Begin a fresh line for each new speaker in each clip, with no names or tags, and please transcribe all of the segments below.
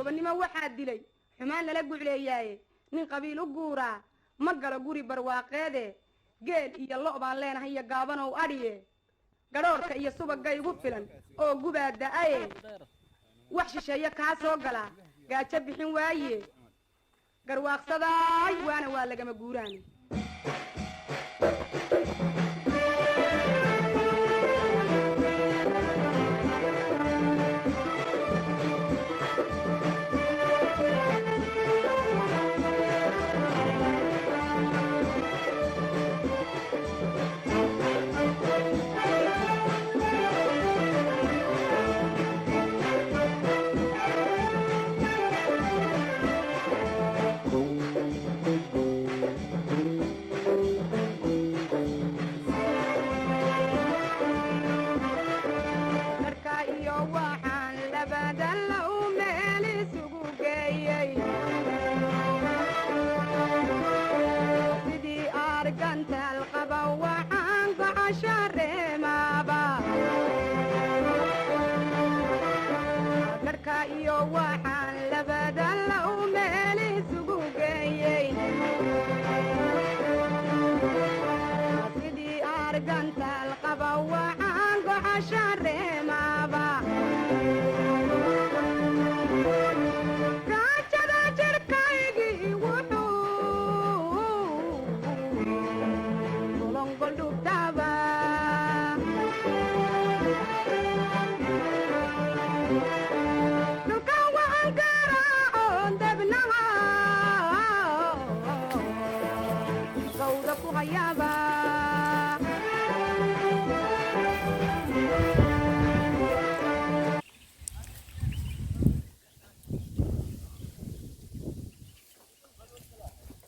gobonnimo waxaa dilay xumaan lala gucleeyaaye nin qabiil u guuraa ma galo guri barwaaqeede geel iyo lo' baan leenahay iyo gaabanow adhiye gadhoorka iyo subagga igu filan oo gubaa da'aye wax shisheeye kaa soo galaa gaajo bixin waaye garwaaqsadaay waana waa lagama guuraani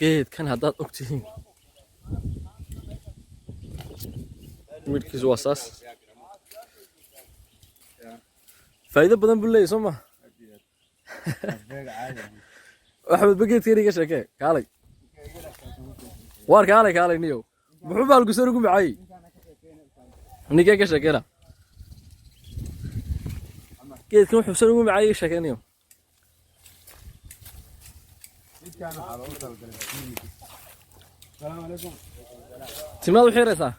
geedkan haddaad ogtihiin midkiisu waa saas faa'iido badan buu leeyahay soo ma waxaad bageedkeena iga sheekee kaalay waar kaalay niyow muxuu baalgusan ugu macayey nigee ka sheekeena geedkan wuxuu san ugu macayey sheekeynayo timaad u xiraysaa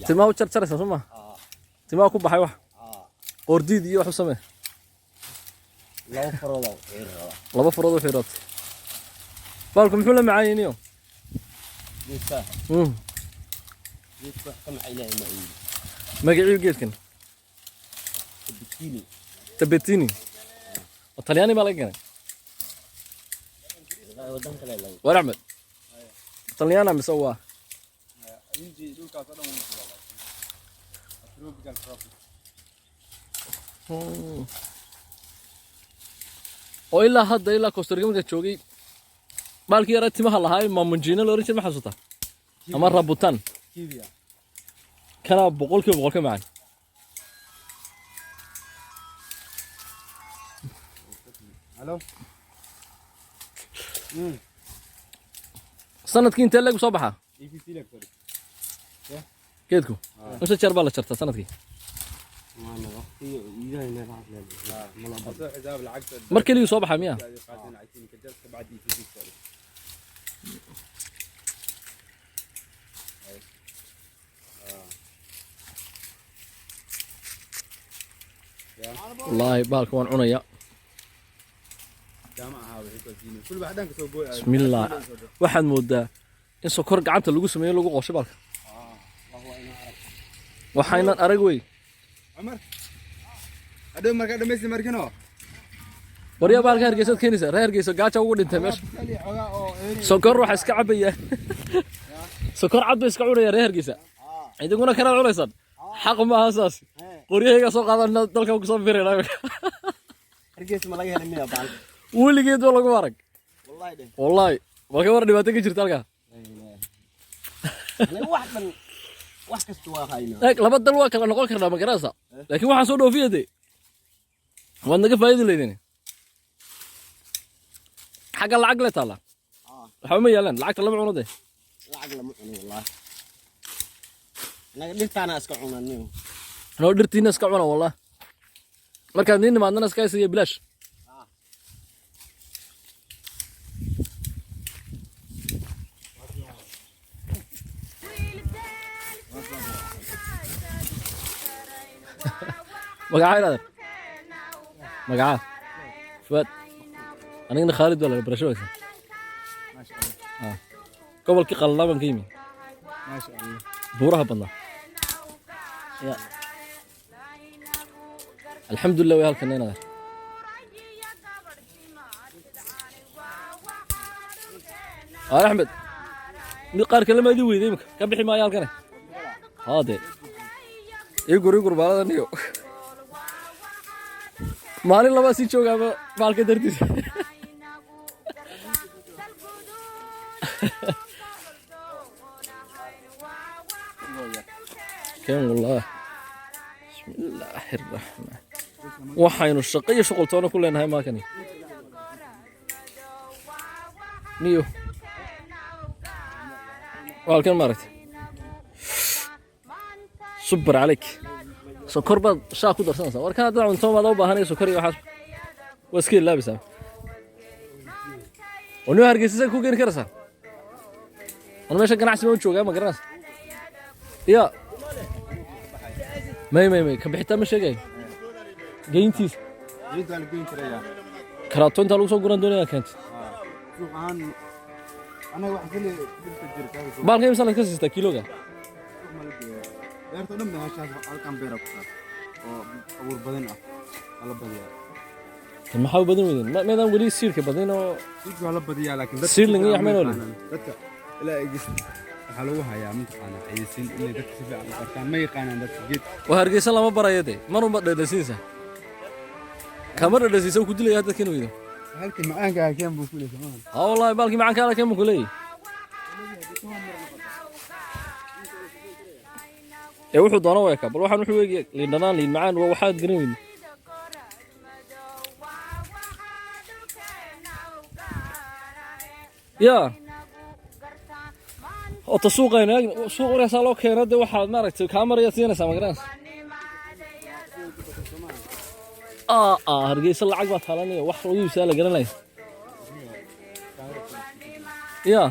timaa u jarjaraysaa soo ma timaa ku baxay wax qordiid iyo wax u samee laba farood u xirood baalku muxuu la macaayiniyo magacii geedkan tabetini oo talyaani baa laga ganay war axmed talyaana mise waa oo ilaa hadda ilaa Costa Rica marka joogay baalkii yara timaha lahaa maamunjiina loo oran jiray ma xasuusta ama rabutan kana boqolkiiba boqol ka macaan
halo
sanadkii intee lagu soo baxaa geedku inta jeer baa la jartaa sanadkii mar keliya soo baxaa miya wallaahi baalka waan cunaya بسم الله واحد مودا إن سكر قعدت لقوا سميه لقوا قش بالك وحينا أرجوي
عمر أدو مركز دميسي مركنه
وريا بالك هرجيسات كنيسة هرجيسة قاعد أقول أنت مش سكر روح إسكعبية سكر عبد إسكعور يا هرجيسة إذا كنا كنا على صد حق ما أساس وريا هيك سوق هذا نضلك وقصف فيرنا
هرجيسة ما لقيها لمية بعد
ولي جيت والله مبارك
والله ده
والله ما كبر دباتك جرت تلقى
أنا واحد من واحد كستوا خاينة
لك لبد الواقع أنا نقول كذا مقراسة لكن واحد صوره فيه دي وأنا كيف فايد اللي ديني حق العقل تلا حمي يلان العقل لما عونه ده
العقل لما عونه والله أنا قدرت أنا أسكعونه النيو
أنا قدرت أنا أسكعونه والله مركز نين ما عندنا سكايس هي بلاش magacaa hada magacaa fuad anigana Khalid wala barasho waysan gobolkii qallaban ka yimi
ما شاء الله
buuraha badnaa ya alxamdulillah way halkan inaa Ahmed mid qaar kale ma idin weyday imka ka bixi maayo halkan haade igur baalada niyo maalin laba si joogaaba baalka dartiisa كان والله بسم الله الرحمن وحين الشقية شغل تونا كلنا هاي ما كاني نيو والكن مرت صبر عليك سكر بعض شاكو درسنا صور كان دعوا انتم هذا وبهاني سكري وحاس وسكيل لابسه ونو هرجيسه كو جين كرسا انا ماشي قناعسي ما جوجا ما قرناس يا ماي كبحتا ما شيغاي جينتيس
جيت على جين كريا
كراتون تا لو سو غران دونيا كانت
شوف انا واحد اللي قلت الجركه
بالك مثلا كسيستا كيلوغا
beerta dhan baa hashaas halkan beer ku taal oo abuur badan ah ala badiyaa
ما حاول بدون وين ما دام ولي سير كبدين او
sidoo ala badiyaa laakiin dadka
سير لين يحمل ولا
dadka ilaa egis waxa lagu hayaa mintaqaana xayisiin inay dadka si fiican u bartaan ma yaqaanaan dadka geed
وهرجيسا لما برايده ما ما ددسيسا كاميرا ددسيسا ku dilay hadda kan weydo
halkii macaanka ah keen buu ku leeyahay
اه والله بالك معك هذا كم كلي ee wuxuu doona way ka bal waxaan wuxuu weeyay liin dhanaan liin macaan waa waxaad garan يا oo tasuuqayna suuq waraysa loo keenay de waxa maaragtay kaamara siinaysa magaran hargeysa lacag ba taalanaya wax lagu iibsaa la garanay ya